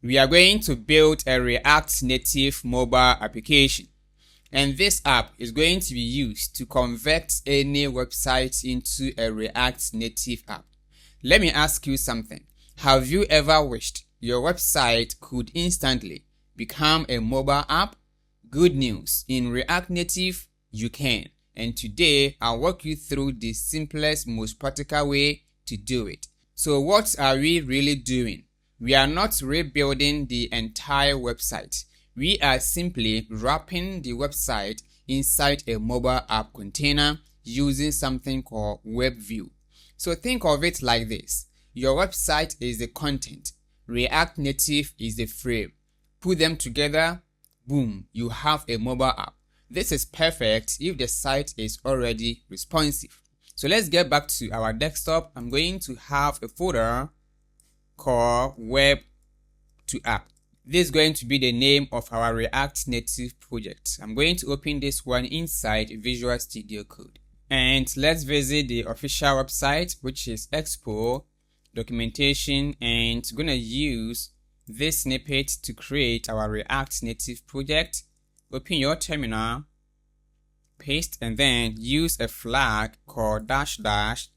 We are going to build a React Native mobile application, and this app is going to be used to convert any website into a React Native app. Let me ask you something. Have you ever wished your website could instantly become a mobile app? Good news, in React Native you can, and today I'll walk you through the simplest, most practical way to do it. So what are we really doing? We are not rebuilding the entire website. We are simply wrapping the website inside a mobile app container using something called webview. So think of it like this. Your website is the content. React Native is the frame. Put them together, boom, you have a mobile app. This is perfect if the site is already responsive. So let's get back to our desktop. I'm going to have a folder called web to app. This is going to be the name of our React Native project. I'm going to open this one inside Visual Studio Code. And let's visit the official website, which is expo documentation, and we're going to use this snippet to create our React Native project. Open your terminal, paste, and then use a flag called --template,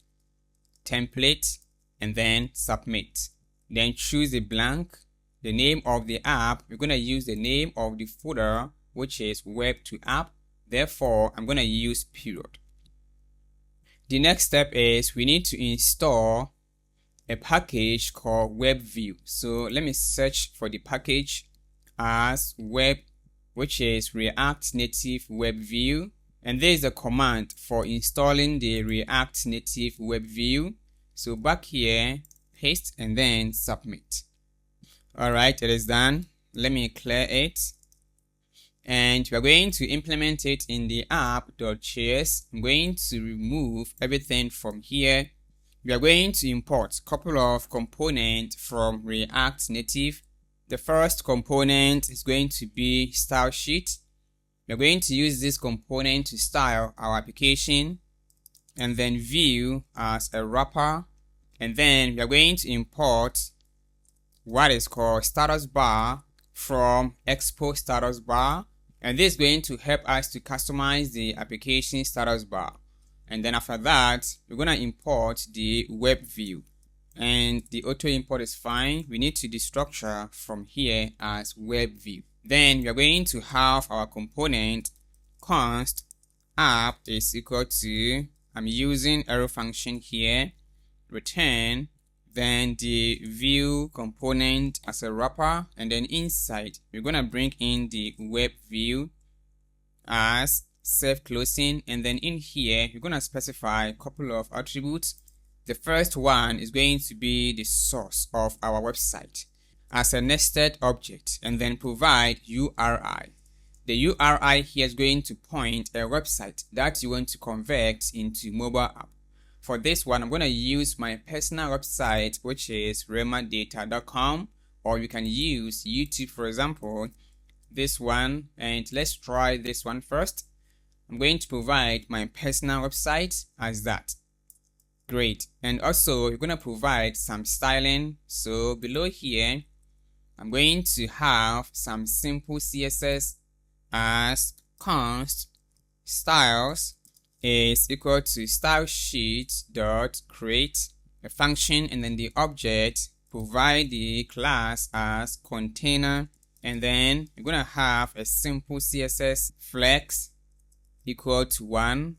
and then submit. Then choose a blank, the name of the app. We're going to use the name of the folder, which is web to app. Therefore, I'm going to use period. The next step is we need to install a package called webview. So let me search for the package as web, which is React Native webview. And there is a command for installing the React Native webview. So back here, paste and then submit. Alright, it is done. Let me clear it. And we are going to implement it in the app.js. I'm going to remove everything from here. We are going to import a couple of components from React Native. The first component is going to be style sheet. We are going to use this component to style our application, and then view as a wrapper. And then we are going to import what is called status bar from expo status bar. And this is going to help us to customize the application status bar. And then after that, we're going to import the web view. And the auto import is fine. We need to destructure from here as web view. Then we are going to have our component const app is equal to, I'm using arrow function here, return, then the view component as a wrapper, and then inside we're going to bring in the web view as self-closing, and then in here we're going to specify a couple of attributes. The first one is going to be the source of our website as a nested object, and then provide URI. The URI here is going to point a website that you want to convert into mobile app. For this one, I'm going to use my personal website, which is remadata.com, or you can use YouTube, for example, this one. And let's try this one first. I'm going to provide my personal website as that. Great. And also, you're going to provide some styling. So below here, I'm going to have some simple CSS as const styles is equal to style sheet dot create a function, and then the object provide the class as container, and then you're gonna have a simple CSS flex equal to 1,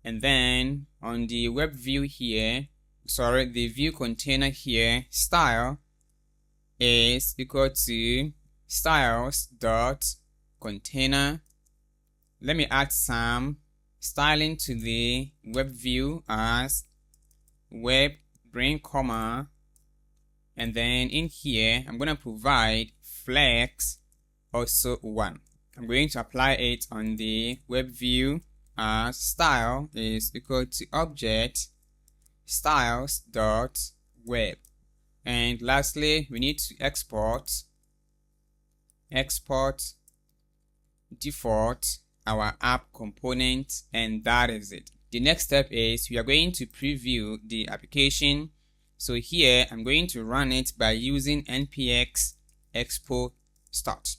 and then on the web view here, the view container here, style is equal to styles dot container. Let me add some styling to the web view as web bring comma, and then in here I'm going to provide flex also 1. I'm going to apply it on the web view as style is equal to object styles dot web. And lastly, we need to export default our app component, and that is it. The next step is we are going to preview the application So here I'm going to run it by using npx expo start.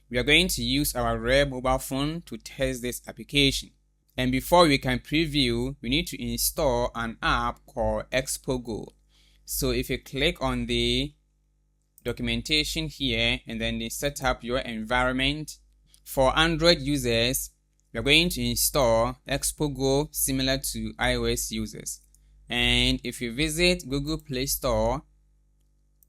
We are going to use our rare mobile phone to test this application. And before we can preview, we need to install an app called Expo Go. So if you click on the documentation here and then they set up your environment, for Android users, we are going to install Expo Go similar to iOS users. And if you visit Google Play Store,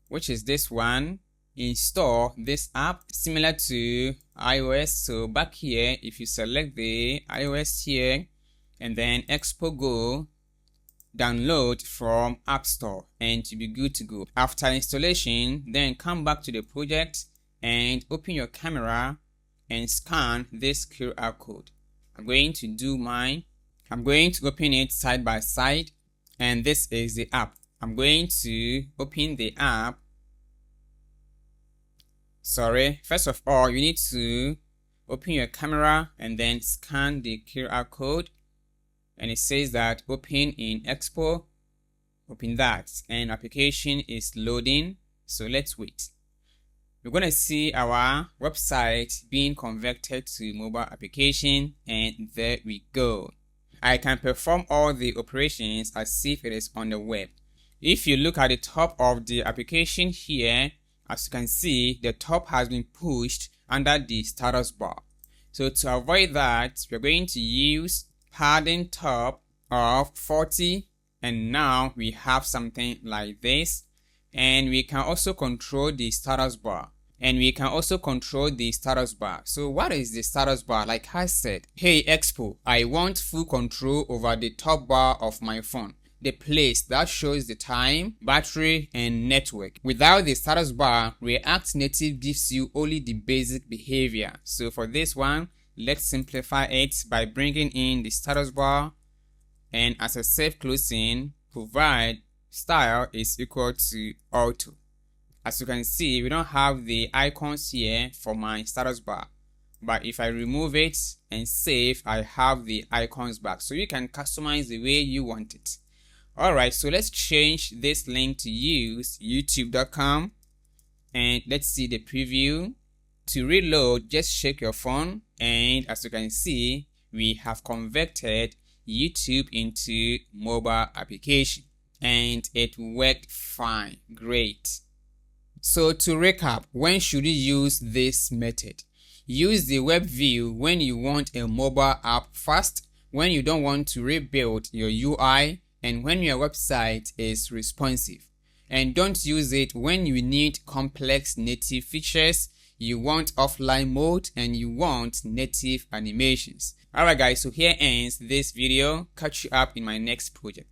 which is this one, install this app similar to iOS. So back here, if you select the iOS here and then Expo Go, download from App Store and to be good to go. After installation, then come back to the project and open your camera and scan this QR code. I'm going to do mine. I'm going to open it side by side, and this is the app. I'm going to open the app. First of all, you need to open your camera and then scan the QR code. And it says that open in Expo. Open that, and application is loading. So let's wait. We're going to see our website being converted to mobile application, and there we go. I can perform all the operations as if it is on the web. If you look at the top of the application here, as you can see, the top has been pushed under the status bar. So to avoid that, we're going to use padding top of 40, and now we have something like this. And we can also control the status bar. So what is the status bar? Like I said, hey Expo, I want full control over the top bar of my phone. The place that shows the time, battery, and network. Without the status bar, React Native gives you only the basic behavior. So for this one, let's simplify it by bringing in the status bar, and as a safe closing, provide style is equal to auto. As you can see, we don't have the icons here for my status bar, but if I remove it and save, I have the icons back. So you can customize the way you want it. Alright, so let's change this link to use youtube.com, and let's see the preview. To reload, just shake your phone, and as you can see, we have converted YouTube into mobile application, and it worked fine. Great. So to recap, when should you use this method? Use the web view when you want a mobile app fast, when you don't want to rebuild your UI, and when your website is responsive. And don't use it when you need complex native features, you want offline mode, and you want native animations. Alright guys, so here ends this video. Catch you up in my next project.